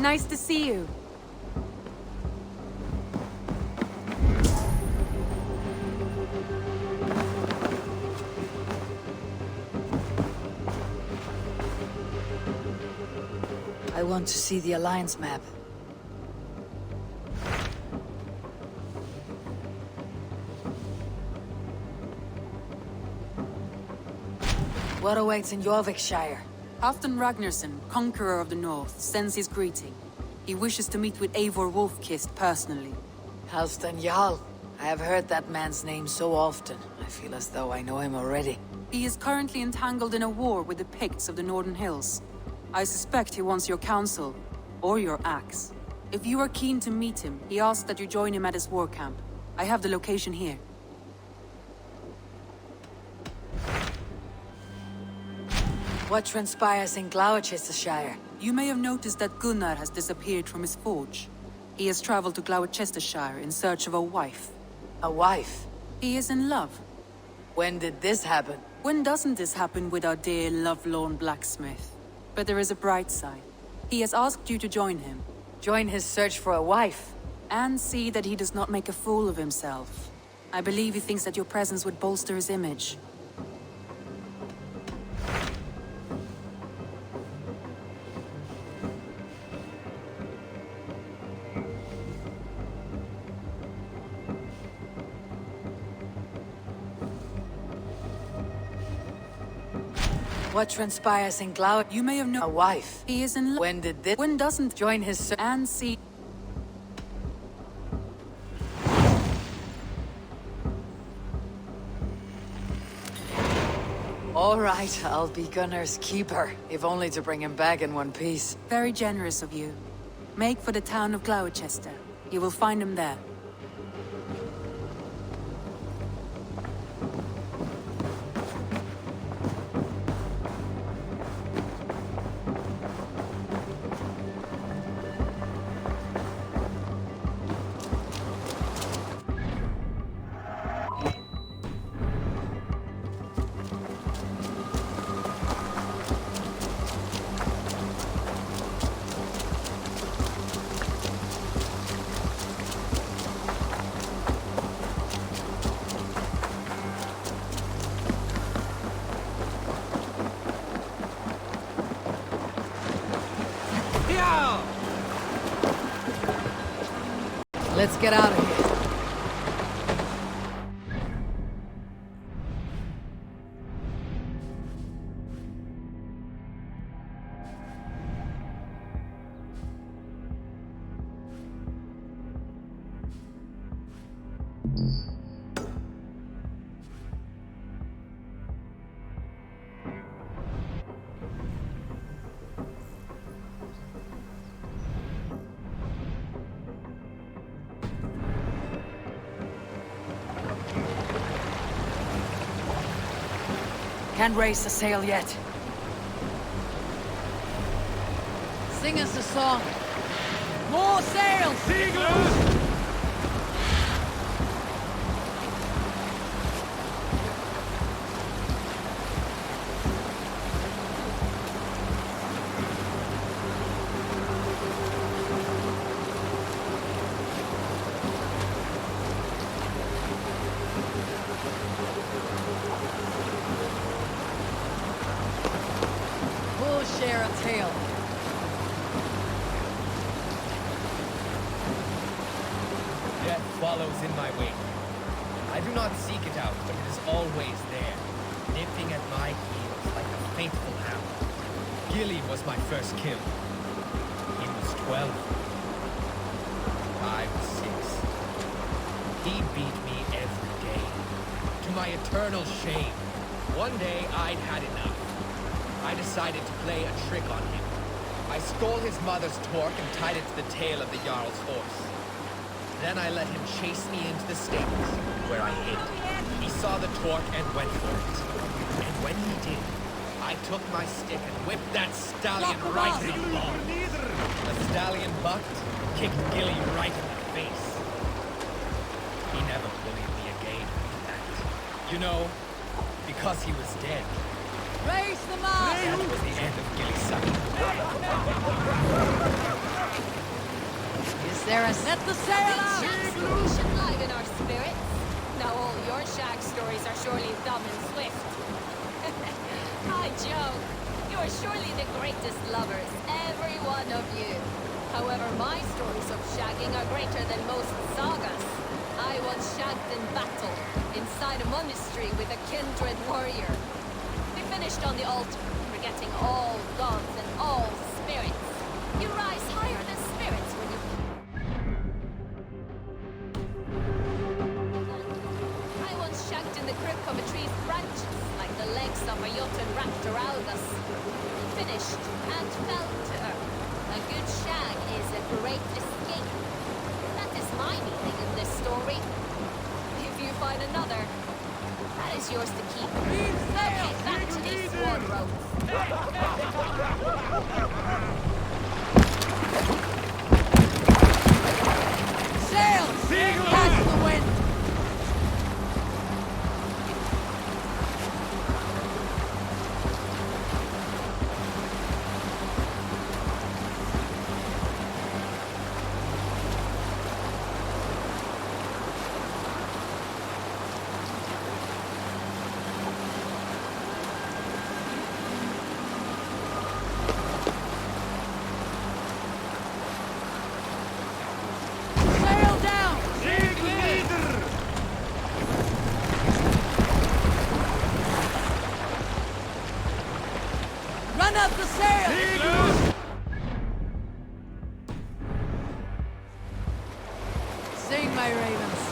Nice to see you. I want to see the Alliance map. What awaits in Gloucestershire? Halfdan Ragnarsson, conqueror of the North, sends his greeting. He wishes to meet with Eivor Wolfkist personally. Halfdan Jarl. I have heard that man's name so often. I feel as though I know him already. He is currently entangled in a war with the Picts of the Northern Hills. I suspect he wants your counsel, or your axe. If you are keen to meet him, he asks that you join him at his war camp. I have the location here. What transpires in Gloucestershire? You may have noticed that Gunnar has disappeared from his forge. He has traveled to Gloucestershire in search of a wife. A wife? He is in love. When did this happen? When doesn't this happen with our dear lovelorn blacksmith? But there is a bright side. He has asked you to join him. Join his search for a wife? And see that he does not make a fool of himself. I believe he thinks that your presence would bolster his image. What transpires in Glau? You may have known a wife. He is in love. When did this? When doesn't join his and see. All right, I'll be Gunnar's keeper, if only to bring him back in one piece. Very generous of you. Make for the town of Gloucester. You will find him there. Let's get out of here. Can't raise the sail yet. Sing us a song. More sails! Seagulls! We'll share a tale. Death follows in my wake. I do not seek it out, but it is always there, nipping at my heels like a faithful hound. Gilly was my first kill. He was 12. I was 6. He beat me every day. To my eternal shame, one day I'd had enough. I decided to play a trick on him. I stole his mother's torque and tied it to the tail of the Jarl's horse. Then I let him chase me into the stables, where I hid. He saw the torque and went for it. And when he did, I took my stick and whipped that stallion right in the ball. The stallion bucked, kicked Gilly right in the face. He never bullied me again after that. You know, because he was dead. Raise the mast! That was the end of Gilly's sucking. Varys. Let the sail out! Shag stories should liven our spirits. Now all your shag stories are surely dumb and swift. I joke. You are surely the greatest lovers, every one of you. However, my stories of shagging are greater than most sagas. I once shagged in battle, inside a monastery with a kindred warrior. We finished on the altar, forgetting all gods and all spirits. You rise higher than spirits when you... I once shagged in the crook of a tree's branches, like the legs of a Jotun wrapped around us. Finished and fell to earth. A good shag is a great escape. That is my meaning in this story. If you find another, that is yours to keep. Okay, back to these wardrobes. Sail! Catch the wind! Sail down! Run up the sail! Sing, my ravens.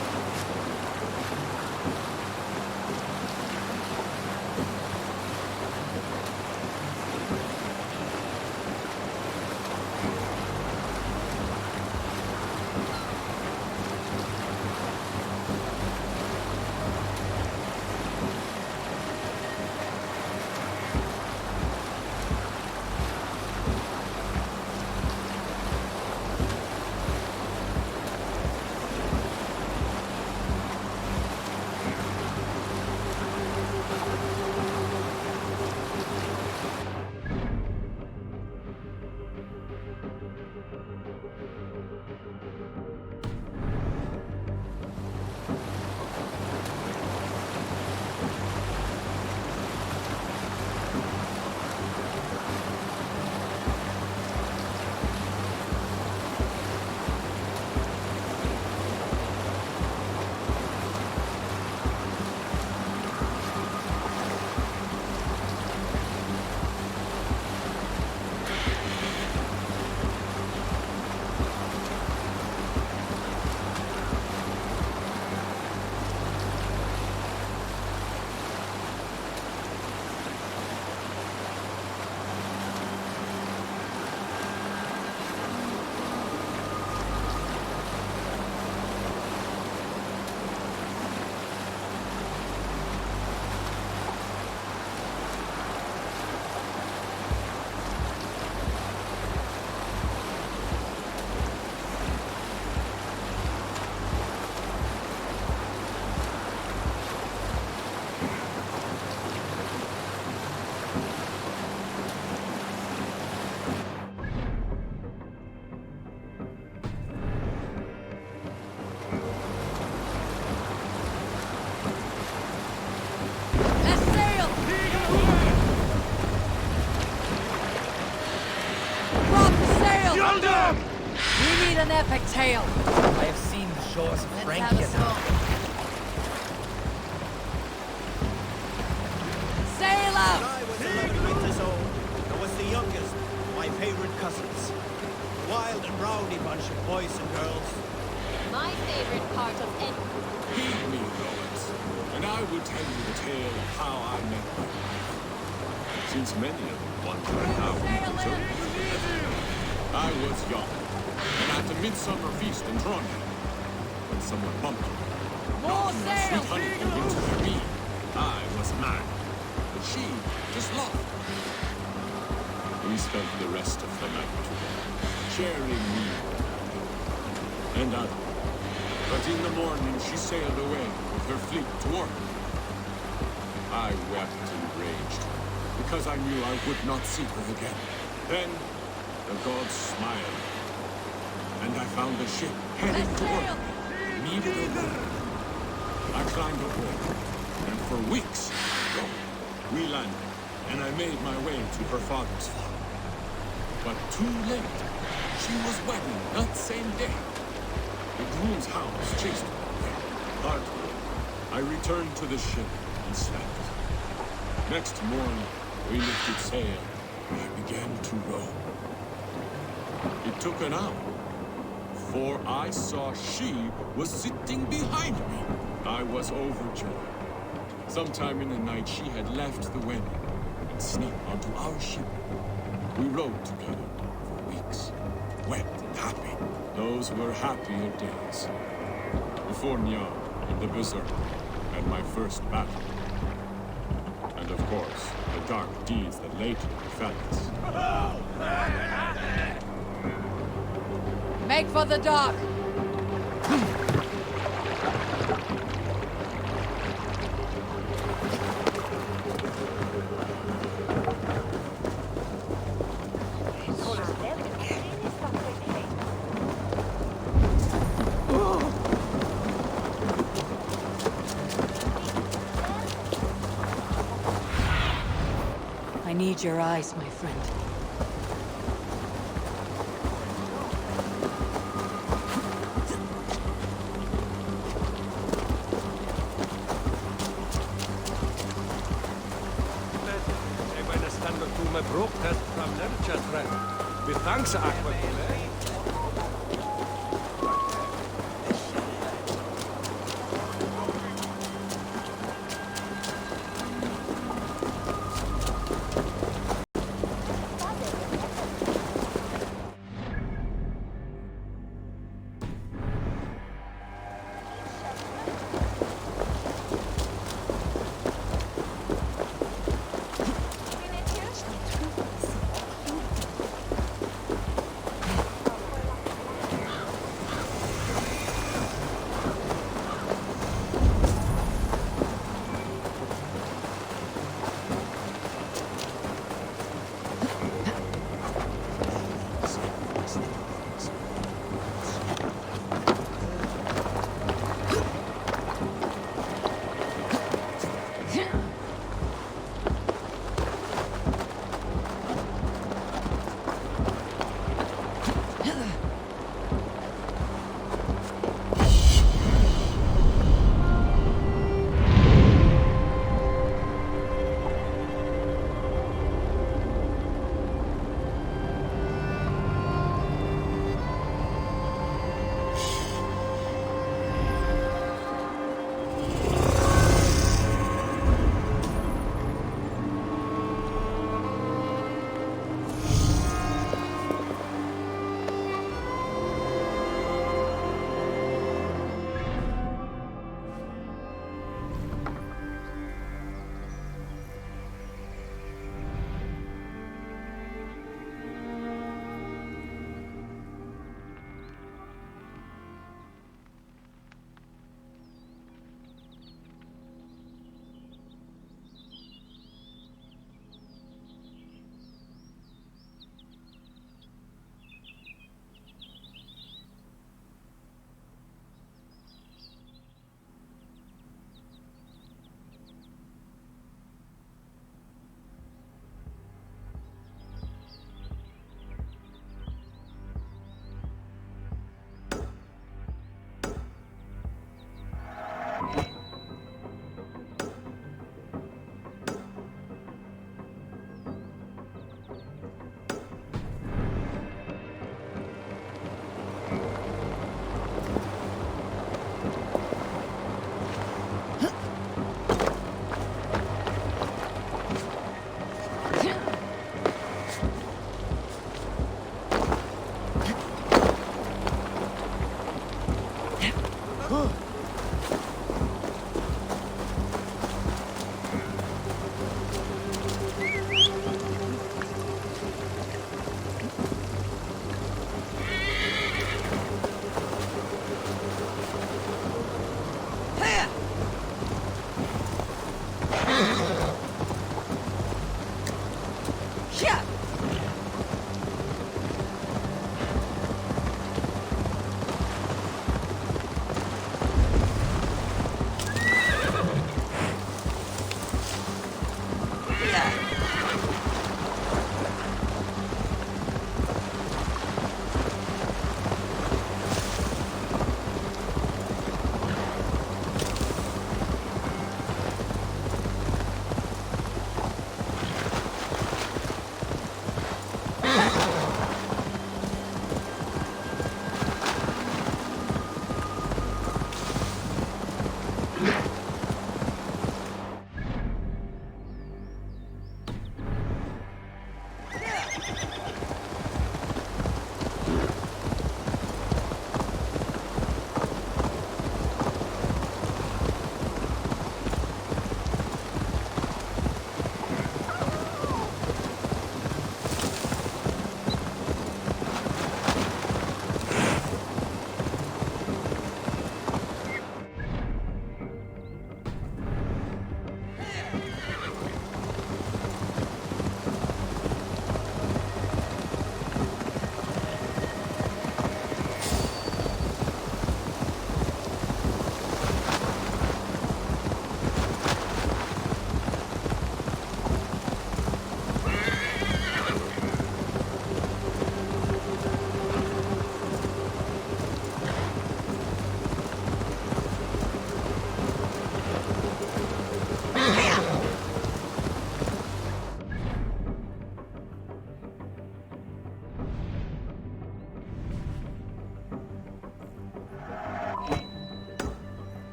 An epic tale. I have seen the shores of Let's Francia have a now. song. Sail When out! I was 11 winters old, I was the youngest of my favorite cousins. A wild and rowdy bunch of boys and girls. My favorite part of any... Heed me, Lawrence, and I will tell you the tale of how I met my wife. Since many of them wonder how we deserved. I was young, and at a midsummer feast in Trondheim, when someone bumped me. More Knocking my sail! sweet honey into her beam. I was mad, but she just laughed. We spent the rest of the night together, sharing meal and other. But in the morning she sailed away with her fleet toward me. I wept and raged, because I knew I would not see her again. Then the gods smiled, and I found the ship heading toward me. Needed a rope. I climbed aboard, and for weeks, we landed, and I made my way to her father's farm. But too late. She was wedding that same day. The groom's hounds chased me. Heartbroken, I returned to the ship and slept. Next morning, we lifted sail, and I began to row. It took an hour, for I saw she was sitting behind me. I was overjoyed. Sometime in the night, she had left the wedding and snuck onto our ship. We rowed together for weeks, wept and happy. Those were happier days. Before Njal and the Berserker and my first battle. And of course, the dark deeds that later befell us. Make for the dock! I need your eyes, my friend. Thanks, Aqua.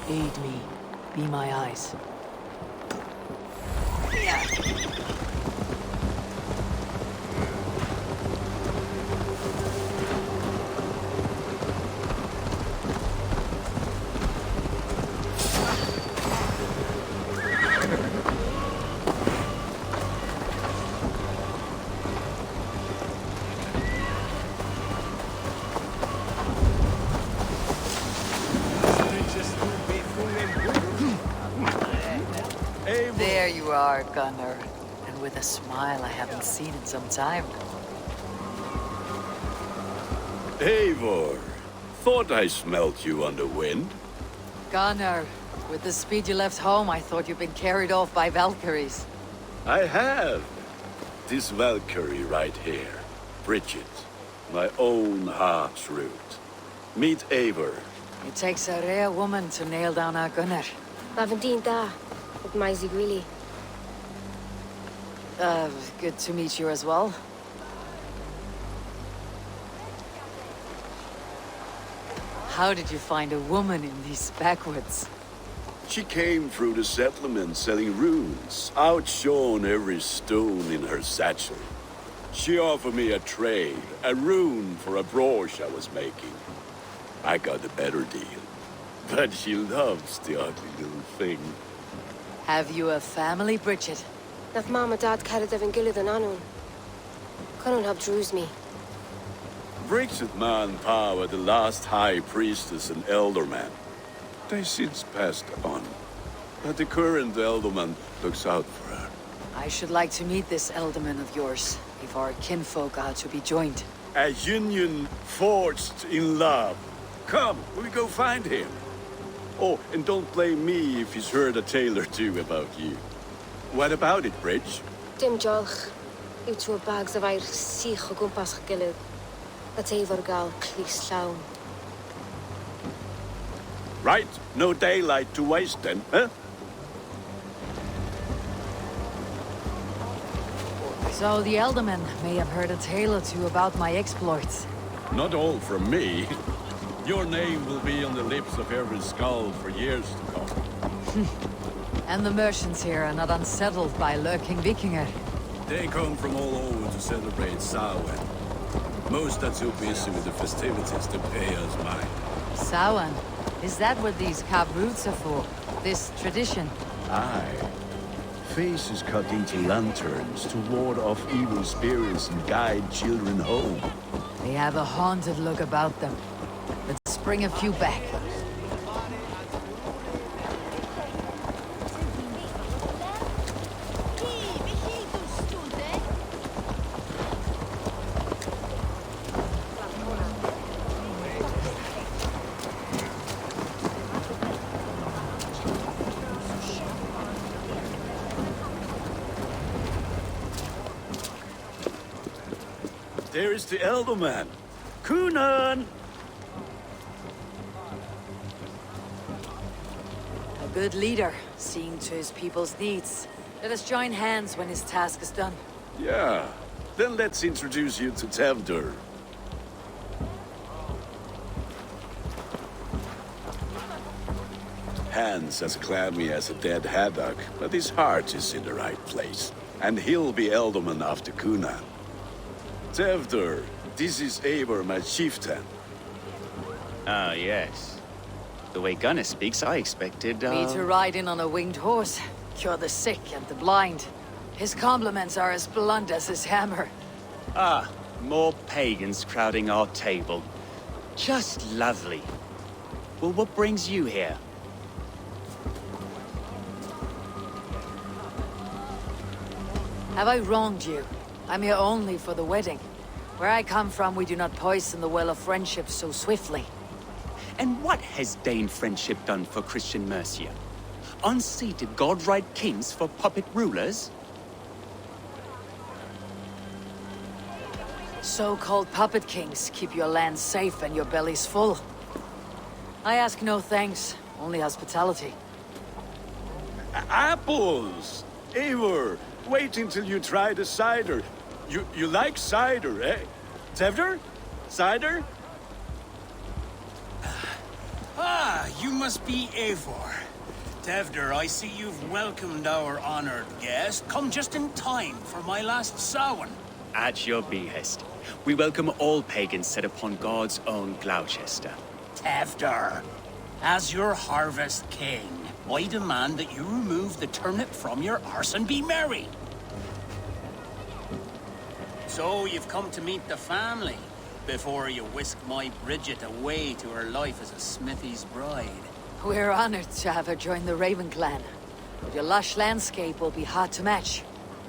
Aid me. Be my eyes. There you are, Gunnar. And with a smile I haven't seen in some time. Eivor, thought I smelt you on the wind. Gunnar, with the speed you left home, I thought you'd been carried off by Valkyries. I have. This Valkyrie right here, Bridget, my own heart's root. Meet Eivor. It takes a rare woman to nail down our Gunnar. Lavendine da, with Maisie Greeley. Good to meet you as well. How did you find a woman in these backwoods? She came through the settlement selling runes, outshone every stone in her satchel. She offered me a trade, a rune for a brooch I was making. I got a better deal. But she loves the ugly little thing. Have you a family, Bridget? Naf mama dad carried Evan Gillid and Anun. Couldn't have drews me. Bridget Man Power, the last high priestess and elderman. They since passed on. But the current elderman looks out for her. I should like to meet this elderman of yours, if our kinfolk are to be joined. A union forged in love. Come, we'll go find him. Oh, and don't blame me if he's heard a tale or two about you. What about it, Bridge? Dim jolch. You two bags of air sich o gwmpas Gillid. At Eivor gal clis llawn. Right, no daylight to waste then, huh? So the elderman may have heard a tale or two about my exploits. Not all from me. Your name will be on the lips of every skull for years to come. And the merchants here are not unsettled by lurking Vikinger. They come from all over to celebrate Samhain. Most are too busy with the festivities to pay us mind. Samhain? Is that what these carved roots are for? This tradition? Aye. Faces cut into lanterns to ward off evil spirits and guide children home. They have a haunted look about them. Let's bring a few back. There is the elderman. Kunan! A good leader, seeing to his people's needs. Let us join hands when his task is done. Yeah. Then let's introduce you to Tevdur. Hans as clammy as a dead haddock, but his heart is in the right place. And he'll be elderman after Kunan. Tevdur, this is Eivor, my chieftain. Ah, yes. The way Gunnar speaks, I expected, Me to ride in on a winged horse, cure the sick and the blind. His compliments are as blunt as his hammer. Ah, more pagans crowding our table. Just lovely. Well, what brings you here? Have I wronged you? I'm here only for the wedding. Where I come from, we do not poison the well of friendship so swiftly. And what has Dane friendship done for Christian Mercia? Unseated godright kings for puppet rulers? So-called puppet kings keep your land safe and your bellies full. I ask no thanks, only hospitality. Apples! Eivor, wait until you try the cider. You like cider, eh? Tevder? Cider? Ah, you must be Eivor. Tevder, I see you've welcomed our honored guest. Come just in time for my last Samhain. At your behest. We welcome all pagans set upon God's own Gloucester. Tevder, as your harvest king, I demand that you remove the turnip from your arse and be merry. So you've come to meet the family before you whisk my Bridget away to her life as a smithy's bride. We're honored to have her join the Raven clan. But your lush landscape will be hard to match.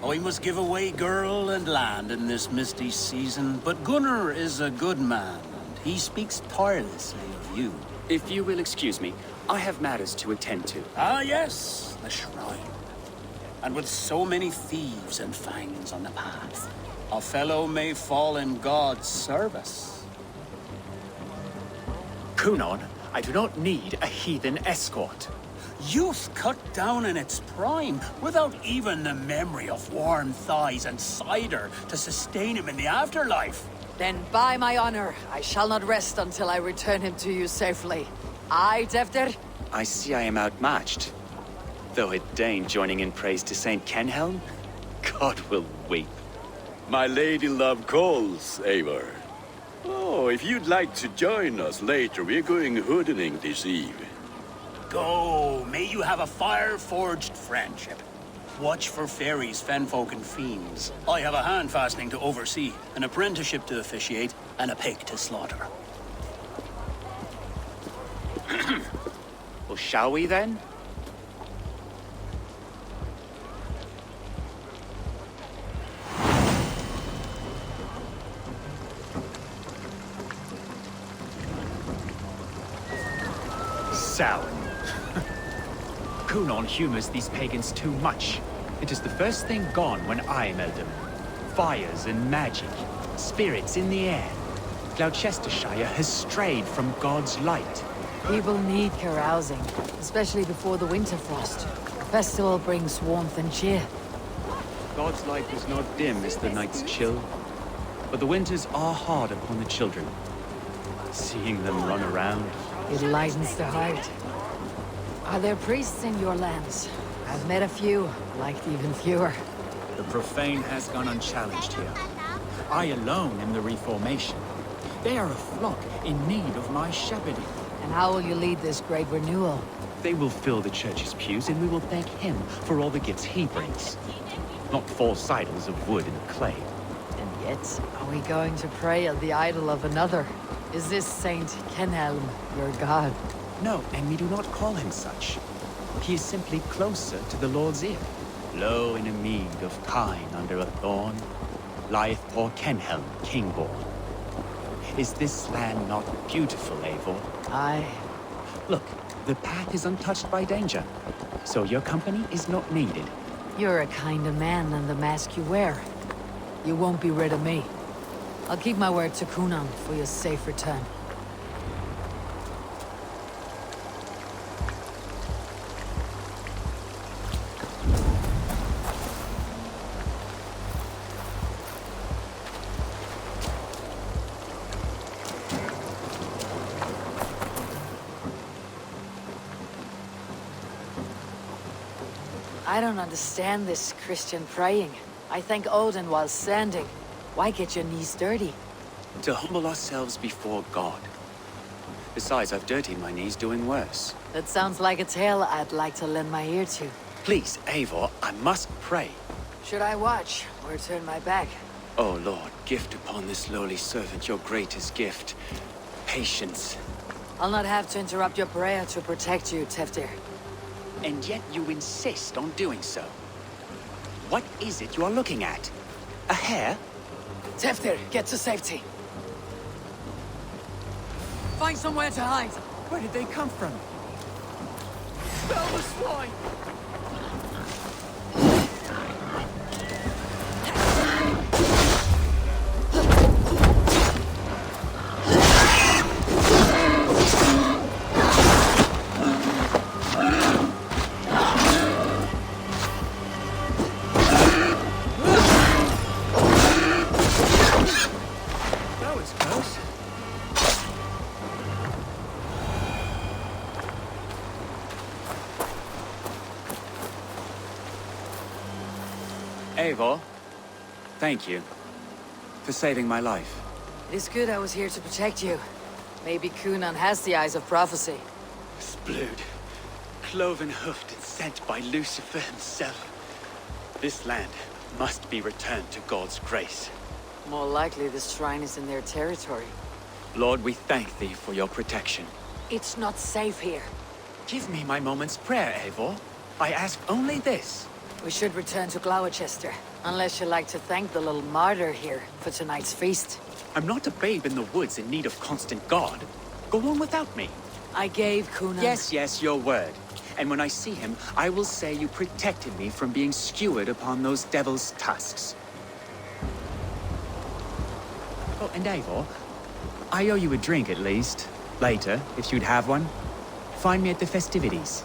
I must give away girl and land in this misty season, but Gunnar is a good man, and he speaks tirelessly of you. If you will excuse me, I have matters to attend to. Ah, yes, the shrine. And with so many thieves and fangs on the path, a fellow may fall in God's service. Kunon, I do not need a heathen escort. Youth cut down in its prime, without even the memory of warm thighs and cider to sustain him in the afterlife. Then by my honor, I shall not rest until I return him to you safely. Aye, Tevder? I see I am outmatched. Though it deign joining in praise to Saint Kenhelm, God will weep. My lady love calls, Eivor. Oh, if you'd like to join us later, we're going hoodening this eve. Go, may you have a fire-forged friendship. Watch for fairies, fenfolk, and fiends. I have a hand fastening to oversee, an apprenticeship to officiate, and a pig to slaughter. Well, shall we then? Samhain. Kunon humors these pagans too much. It is the first thing gone when I met them. Fires and magic, spirits in the air. Gloucestershire has strayed from God's light. People need carousing, especially before the winter frost. The festival brings warmth and cheer. God's light was not dim as the night's chill, but the winters are hard upon the children. Seeing them run around, It lightens the heart. Are there priests in your lands? I've met a few, liked even fewer. The profane has gone unchallenged here. I alone am the Reformation. They are a flock in need of my shepherding. And how will you lead this great renewal? they will fill the church's pews and we will thank him for all the gifts he brings. Not false idols of wood and clay. And yet, are we going to pray at the idol of another? Is this Saint Kenhelm your god? No, and we do not call him such. He is simply closer to the Lord's ear. Low in a mead of kine under a thorn, lieth poor Kenhelm, king-born. Is this land not beautiful, Eivor? Aye. Look, the path is untouched by danger, so your company is not needed. You're a kinder man than the mask you wear. You won't be rid of me. I'll keep my word to Kunan for your safe return. I don't understand this Christian praying. I thank Odin while standing. Why get your knees dirty? To humble ourselves before God. Besides, I've dirtied my knees doing worse. That sounds like a tale I'd like to lend my ear to. Please, Eivor, I must pray. Should I watch or turn my back? Oh Lord, gift upon this lowly servant your greatest gift. Patience. I'll not have to interrupt your prayer to protect you, Teftir. And yet you insist on doing so. What is it you are looking at? A hare? Teftir, get to safety. Find somewhere to hide. Where did they come from? Spell the swine! Eivor, thank you for saving my life. It is good I was here to protect you. Maybe Cunan has the eyes of prophecy. Blood, cloven-hoofed and sent by Lucifer himself. This land must be returned to God's grace. More likely this shrine is in their territory. Lord, we thank thee for your protection. It's not safe here. Give me my moment's prayer, Eivor. I ask only this. We should return to Gloucestershire, unless you'd like to thank the little martyr here for tonight's feast. I'm not a babe in the woods in need of constant guard. Go on without me. I gave Cunan... Yes, your word. And when I see him, I will say you protected me from being skewered upon those devil's tusks. Oh, and Eivor, I owe you a drink at least. Later, if you'd have one. Find me at the festivities.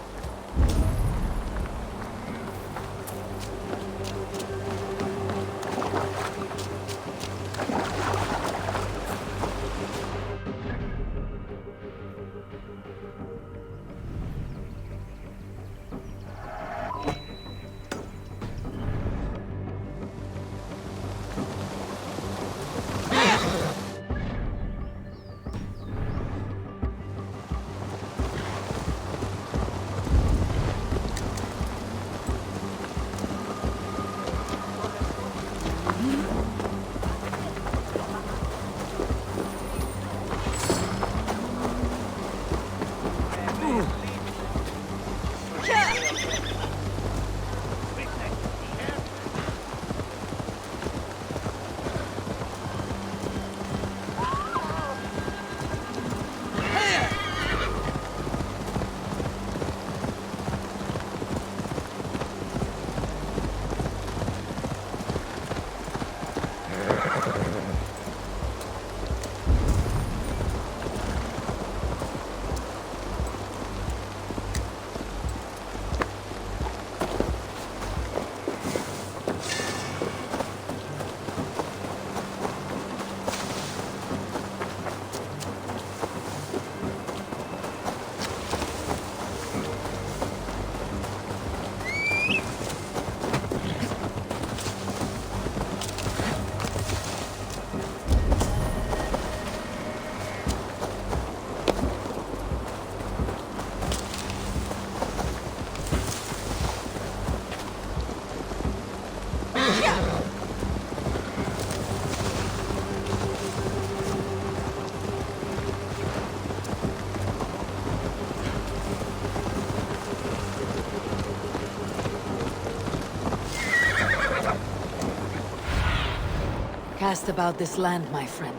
Cast about this land, my friend.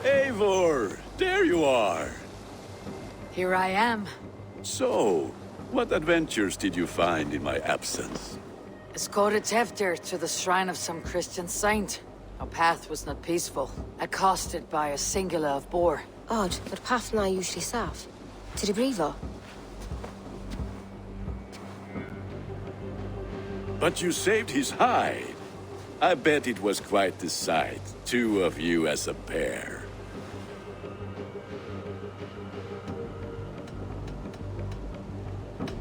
Eivor, there you are. Here I am. So, what adventures did you find in my absence? Escorted Teftir to the shrine of some Christian saint. Our path was not peaceful, accosted by a singular of boar. Odd, but path na usually safe. To the Brevo. But you saved his hide. I bet it was quite the sight, two of you as a pair.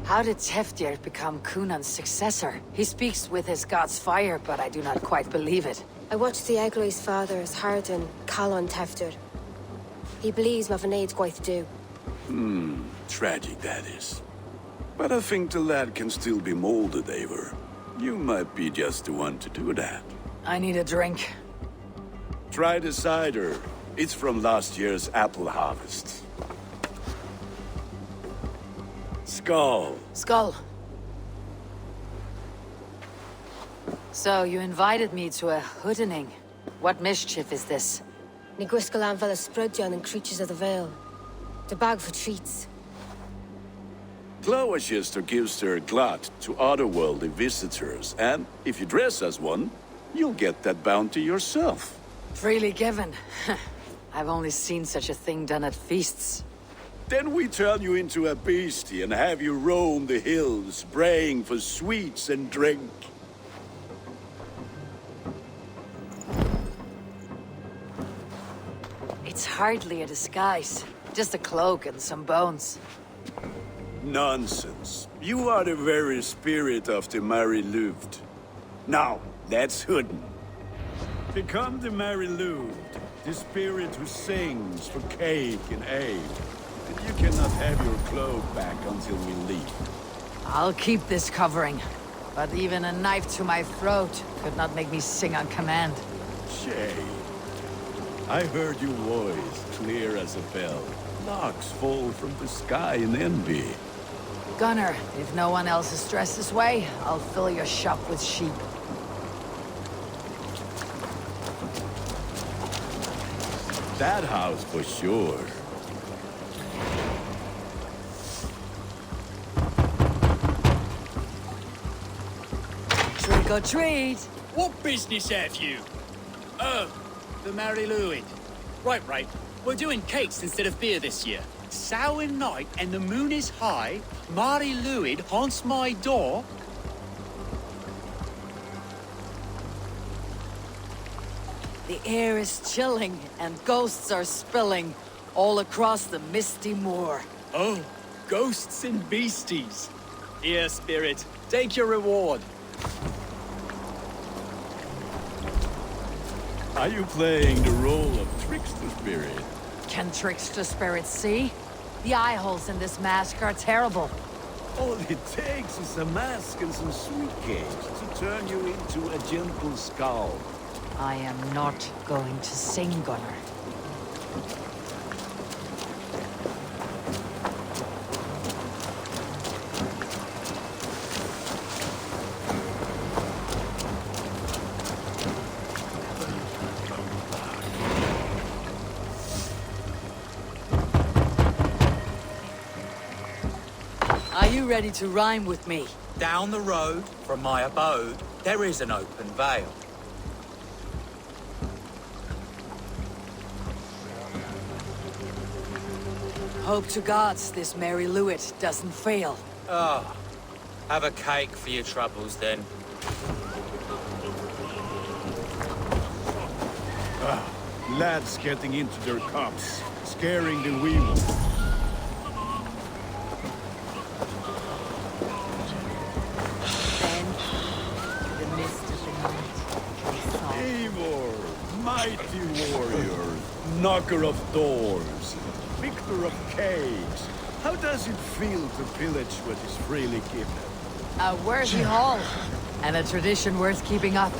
How did Teftir become Cunan's successor? He speaks with his god's fire, but I do not quite believe it. I watched the Egloi's father as Harden, Calon Teftir. He believes ma fanaid gwaith do. Tragic that is. But I think the lad can still be molded, Eivor. You might be just the one to do that. I need a drink. Try the cider. It's from last year's apple harvest. Skull. Skull. So, you invited me to a hoodening. What mischief is this? Ni gwisgal an fel ysbrydion and creatures of the Vale. The bag for treats. Gloucestershire gives their glut to otherworldly visitors, and if you dress as one, you'll get that bounty yourself. Freely given. I've only seen such a thing done at feasts. Then we turn you into a beastie and have you roam the hills, braying for sweets and drink. It's hardly a disguise. Just a cloak and some bones. Nonsense. You are the very spirit of the Mary Louved. Now, that's Hooden. Become the Mary Louved, the spirit who sings for cake and ale. And you cannot have your cloak back until we leave. I'll keep this covering. But even a knife to my throat could not make me sing on command. Shame. I heard your voice clear as a bell. Knocks fall from the sky in envy. Gunnar, if no one else is dressed this way, I'll fill your shop with sheep. That house for sure. Trick or treat! What business have you? Oh, the Mary Louis. Right. We're doing cakes instead of beer this year. Samhain night and the moon is high. Mary Louis haunts my door. The air is chilling and ghosts are spilling all across the misty moor. Oh, ghosts and beasties. Here, spirit, take your reward. Are you playing the role of trickster spirit? Can trickster spirits see? The eye holes in this mask are terrible. All it takes is a mask and some sweet cakes to turn you into a gentle skull. I am not going to sing, Gunnar. Are you ready to rhyme with me? Down the road from my abode, there is an open vale. Hope to gods this Mary Louis doesn't fail. Ah, have a cake for your troubles then. Lads getting into their cups, scaring the wee ones. Then, the mist of the night. Eivor, mighty warrior, knocker of doors, victor of cakes. How does it feel to pillage what is freely given? A worthy haul, and a tradition worth keeping up.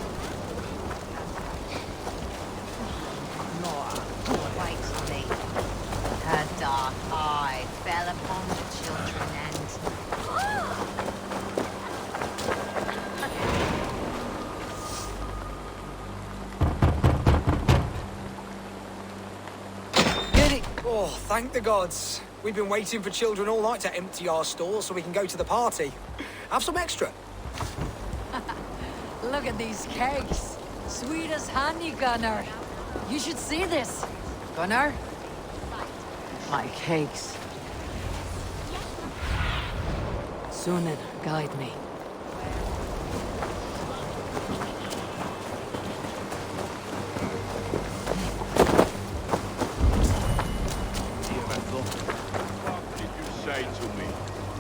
Her dark eye fell upon the children Oh, thank the gods. We've been waiting for children all night to empty our stores so we can go to the party. Have some extra. Look at these cakes. Sweet as honey, Gunnar. You should see this. Gunnar? My cakes. Sunan, guide me.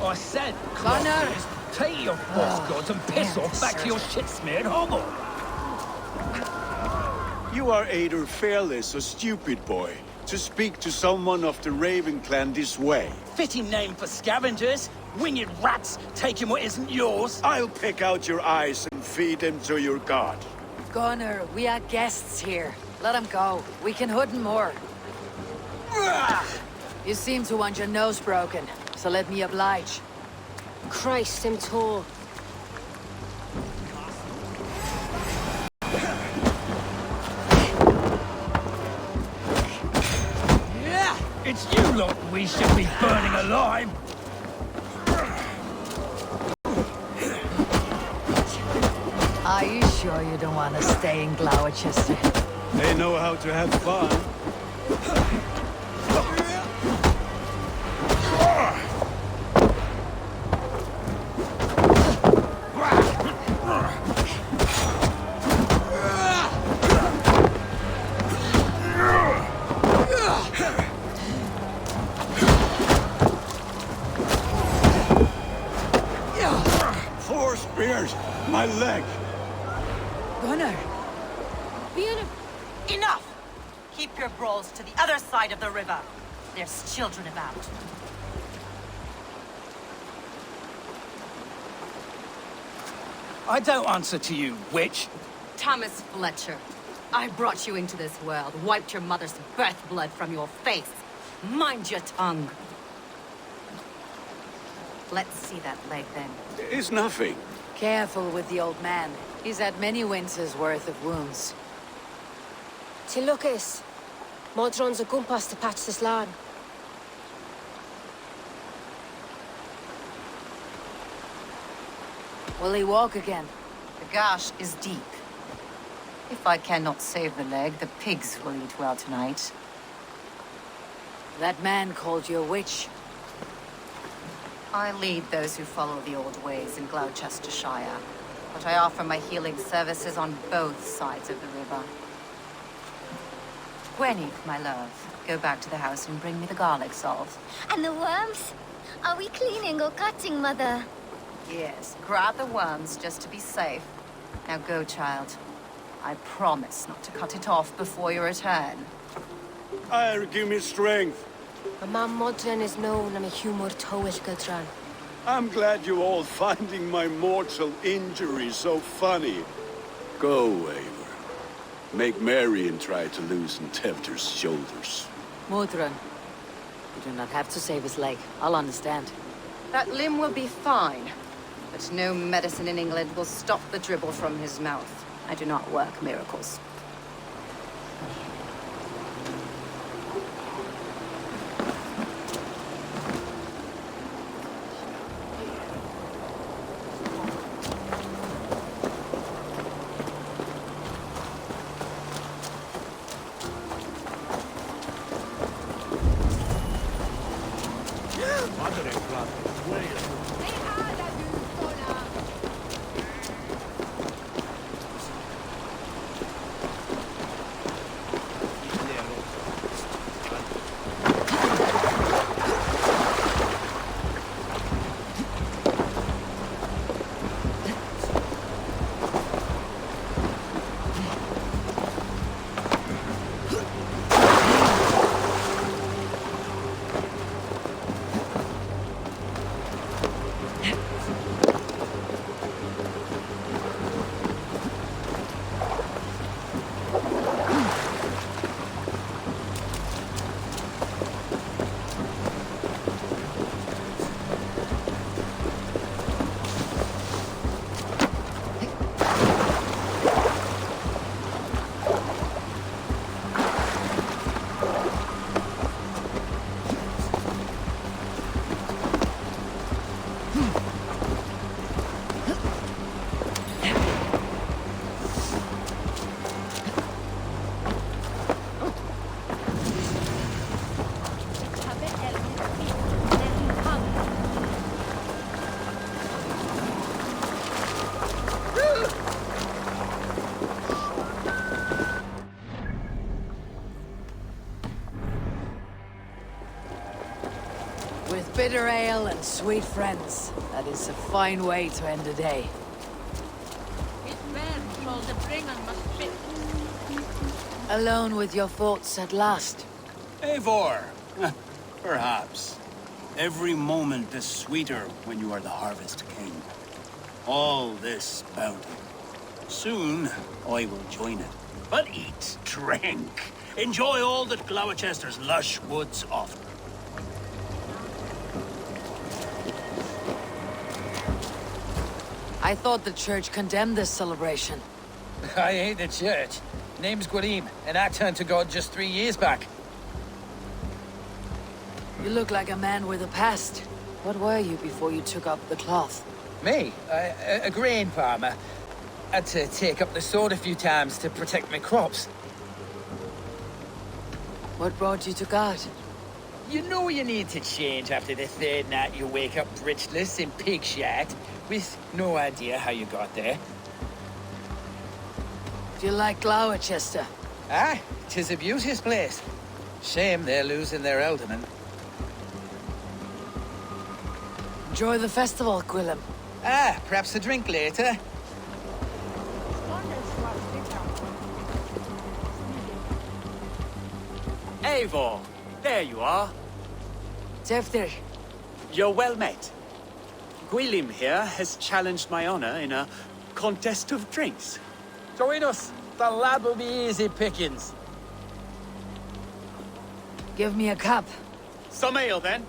I said, Gunnar! take your boss gods and piss off back to your shit-smeared hovel. You are either fearless or stupid, boy. to speak to someone of the Raven clan this way. Fitting name for scavengers. Winged rats taking what isn't yours. I'll pick out your eyes and feed them to your god. Gunnar, we are guests here. Let him go. We can hood him more. You seem to want your nose broken, so let me oblige. Christ, him tall. It's you lot we should be burning alive. Are you sure you don't want to stay in Gloucestershire? They know how to have fun. Four spears! My leg! Gunnar! Enough! Keep your brawls to the other side of the river. There's children about. I don't answer to you, witch. Thomas Fletcher, I brought you into this world, wiped your mother's birth blood from your face. Mind your tongue. Let's see that leg then. It's nothing. Careful with the old man. He's had many winters' worth of wounds. Tilukis. Modron's a gumpas to patch this lawn. Will he walk again? The gash is deep. If I cannot save the leg, the pigs will eat well tonight. That man called you a witch. I lead those who follow the old ways in Gloucestershire, but I offer my healing services on both sides of the river. Gwenny, my love, go back to the house and bring me the garlic salt. And the worms? Are we cleaning or cutting, Mother? Yes, grab the worms just to be safe. Now go, child. I promise not to cut it off before your return. Give me strength. My mom Modron is known I'm a humor towel Gudran. I'm glad you're all finding my mortal injury so funny. Go, Eivor. Make merry and try to loosen Tevter's shoulders. Modron, you do not have to save his leg. I'll understand. That limb will be fine, but no medicine in England will stop the dribble from his mouth. I do not work miracles. With bitter ale and sweet friends, that is a fine way to end a day. Alone with your thoughts at last. Eivor, perhaps. Every moment is sweeter when you are the Harvest King. All this bounty. Soon, I will join it. But eat, drink, enjoy all that Gloucester's lush woods offer. I thought the church condemned this celebration. I hate the church. Name's Gwarim, and I turned to God just 3 years back. You look like a man with a past. What were you before you took up the cloth? Me? A grain farmer. Had to take up the sword a few times to protect my crops. What brought you to God? You know you need to change after the third night you wake up britchless in pig shat, with no idea how you got there. Do you like Gloucester? Ah, 'tis a beauteous place. Shame they're losing their alderman. Enjoy the festival, Gwillem. Ah, perhaps a drink later. Eivor, there you are. Tefter. You're well met. Gwilym here has challenged my honor in a contest of drinks. Join us. The lad will be easy pickings. Give me a cup. Some ale, then.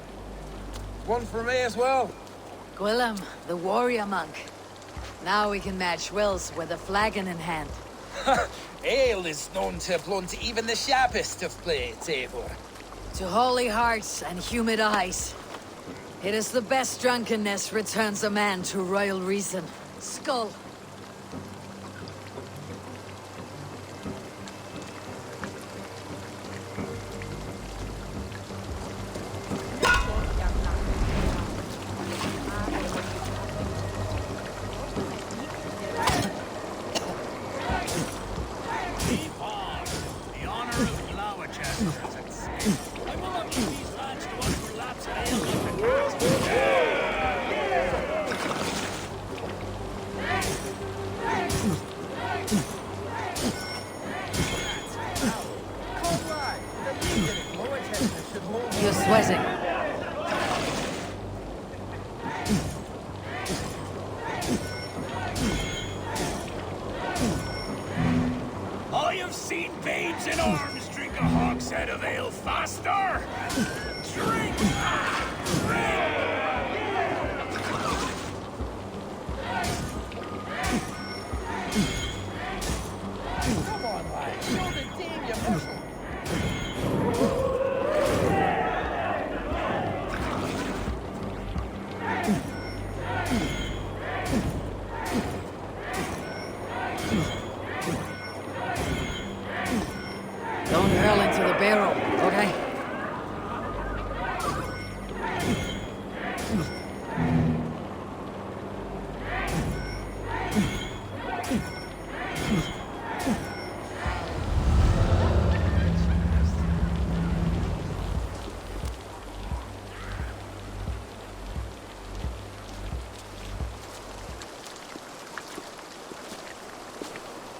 One for me as well. Gwillem, the warrior monk. Now we can match wills with a flagon in hand. Ale is known to blunt even the sharpest of blades, Eivor. To holy hearts and humid eyes. It is the best drunkenness returns a man to royal reason. Skull. You're sweating. I have seen babes in arms drink a hogshead of ale faster! Drink! Come on, lad. Show the team your muscle. Don't hurl into the barrel, okay?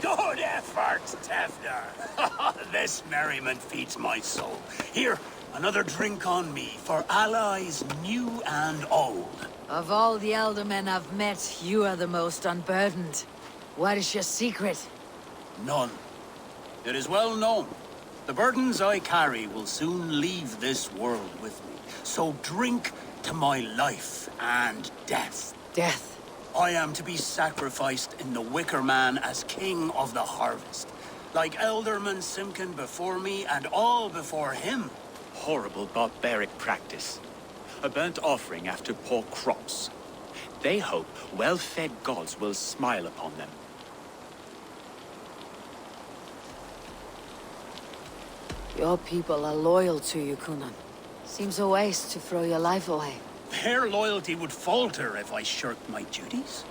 Good effort, Tefner. This merriment feeds my soul. Here, another drink on me for allies new and old. Of all the elder men I've met, you are the most unburdened. What is your secret? None. It is well known. The burdens I carry will soon leave this world with me. So drink to my life and death. Death? I am to be sacrificed in the Wicker Man as king of the harvest. Like Elderman Simkin before me and all before him. Horrible barbaric practice. A burnt offering after poor crops. They hope well-fed gods will smile upon them. Your people are loyal to you, Kunan. Seems a waste to throw your life away. Their loyalty would falter if I shirked my duties.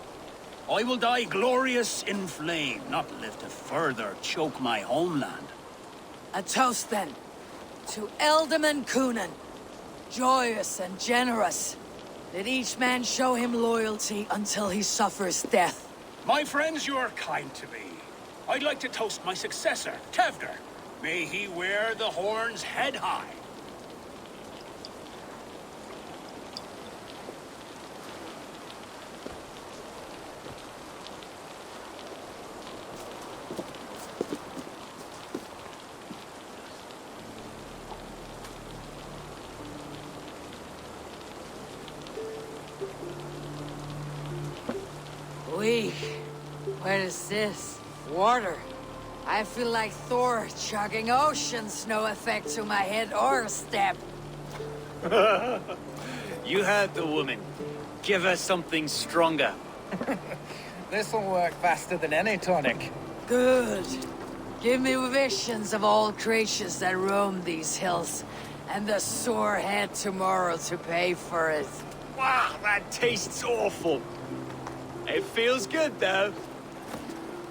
I will die glorious in flame, not live to further choke my homeland. A toast, then. To Elderman Kunan. Joyous and generous. Let each man show him loyalty until he suffers death. My friends, you are kind to me. I'd like to toast my successor, Tevder. May he wear the horns head high. Weak. What is this? Water. I feel like Thor chugging oceans, no effect to my head or step. You heard the woman. Give her something stronger. This'll work faster than any tonic. Good. Give me visions of all creatures that roam these hills, and the sore head tomorrow to pay for it. Wow, that tastes awful. It feels good, though.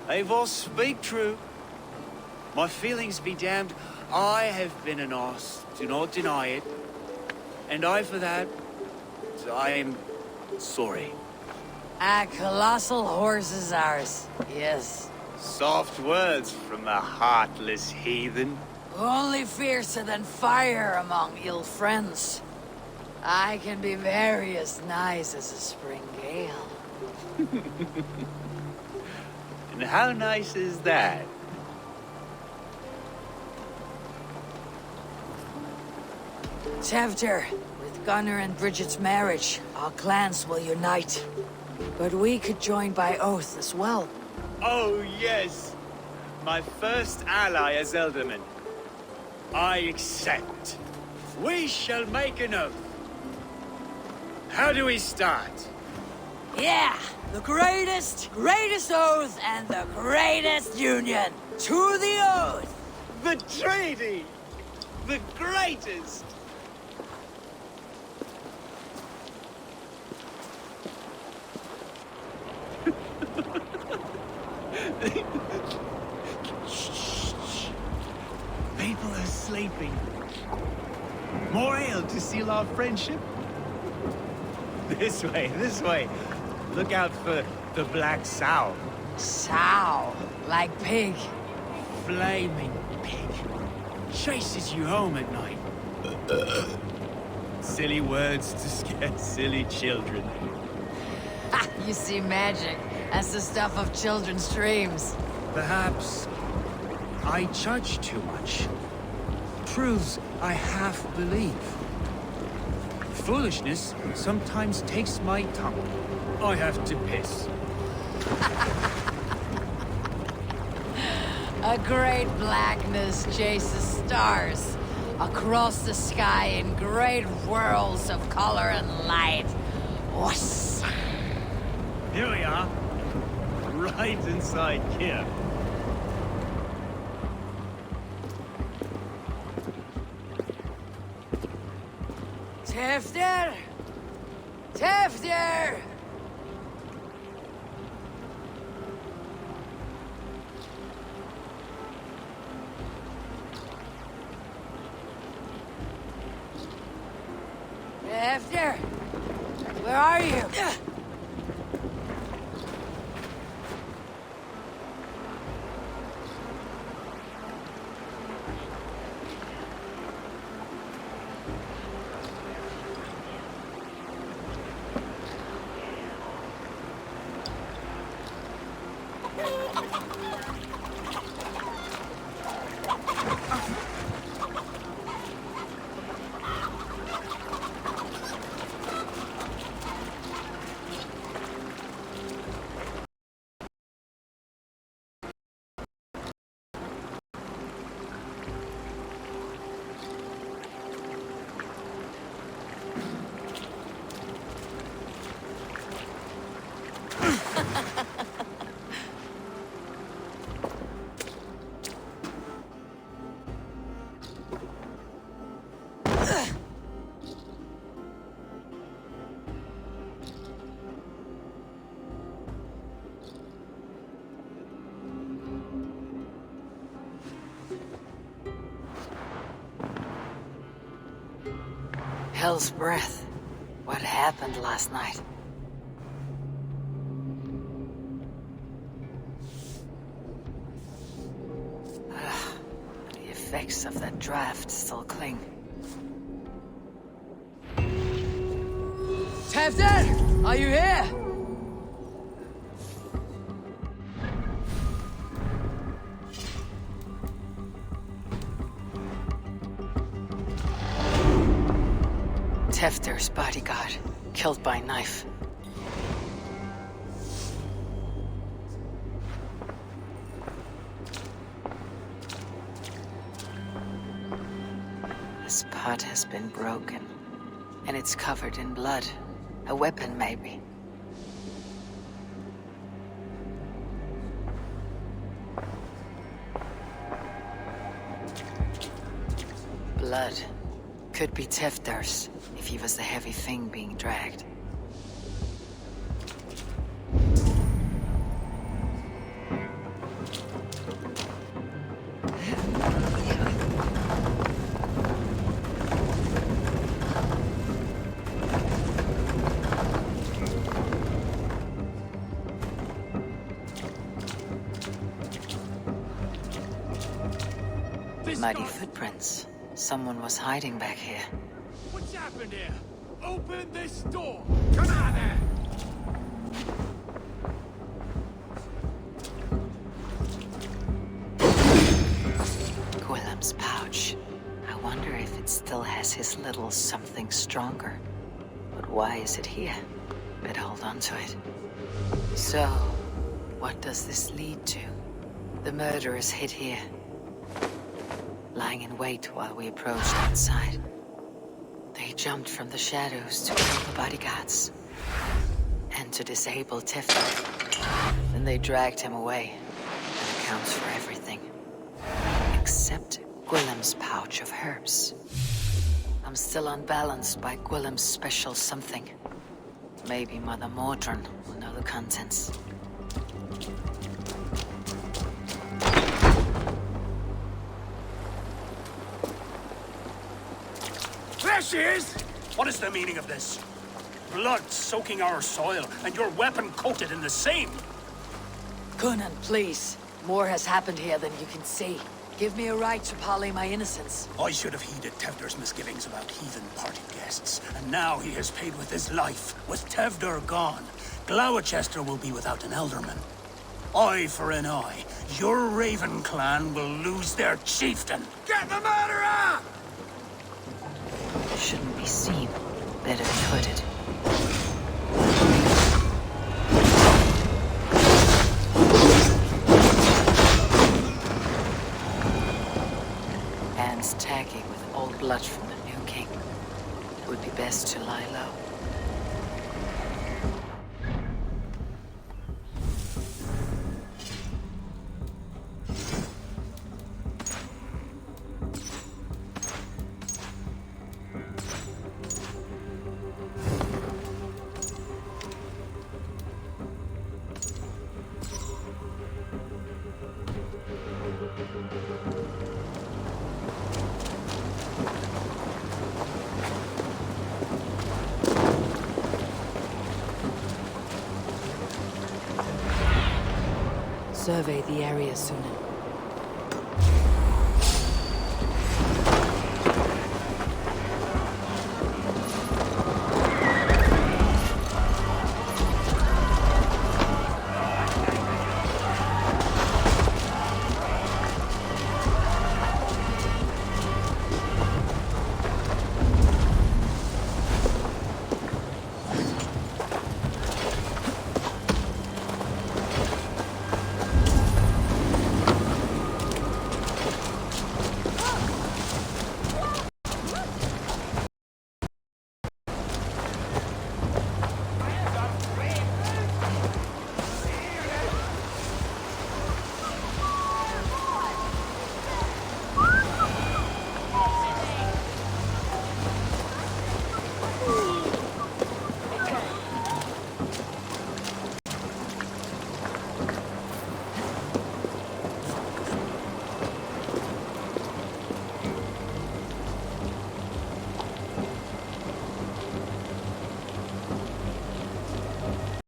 Eivor, speak true. My feelings be damned. I have been an arse, do not deny it. And I, for that, I am sorry. A colossal horse is ours, yes. Soft words from a heartless heathen. Only fiercer than fire among ill friends. I can be very as nice as a spring gale. And how nice is that? Tevter, with Gunnar and Bridget's marriage, our clans will unite. But we could join by oath as well. Oh, yes. My first ally as Elderman. I accept. We shall make an oath. How do we start? Yeah! The greatest oath and the greatest union! To the oath! The treaty! The greatest! People are sleeping. More ale to seal our friendship? This way, this way. Look out for the black sow. Sow? Like pig? Flaming pig. Chases you home at night. Silly words to scare silly children. Ha! You see magic. That's the stuff of children's dreams. Perhaps I judge too much. Truths I half believe. Foolishness sometimes takes my tongue. I have to piss. A great blackness chases stars across the sky in great whirls of color and light. Whoosh! Here we are. Right inside here. Tefter! Tefter! Tefter! Where are you? Hell's breath. What happened last night? How do you effects of that draft still cling. Tevden! Are you here? Tefder's bodyguard, killed by knife. This pot has been broken, and it's covered in blood. A weapon, maybe. Blood. Could be Tefder's, if he was the heavy thing being dragged. Muddy footprints. Someone was hiding back here. What's happened here? Open this door! Come on there! Gwilym's pouch. I wonder if it still has his little something stronger. But why is it here? Better hold on to it. So, what does this lead to? The murderers hid here, lying in wait while we approached outside. They jumped from the shadows to kill the bodyguards and to disable Tefder. Then they dragged him away. That accounts for everything. Except Gwilym's pouch of herbs. I'm still unbalanced by Gwilym's special something. Maybe Mother Mordrin will know the contents. There she is! What is the meaning of this? Blood soaking our soil, and your weapon coated in the same! Coonan, please. More has happened here than you can see. Give me a right to parley my innocence. I should have heeded Tevder's misgivings about heathen party guests, and now he has paid with his life. With Tevder gone, Gloucester will be without an elderman. Eye for an eye. Your Raven clan will lose their chieftain. Get the murderer! Shouldn't be seen. Better be hooded. Hands tacky with old blood from the new king. Would be best to lie low. Survey the area, Sunan.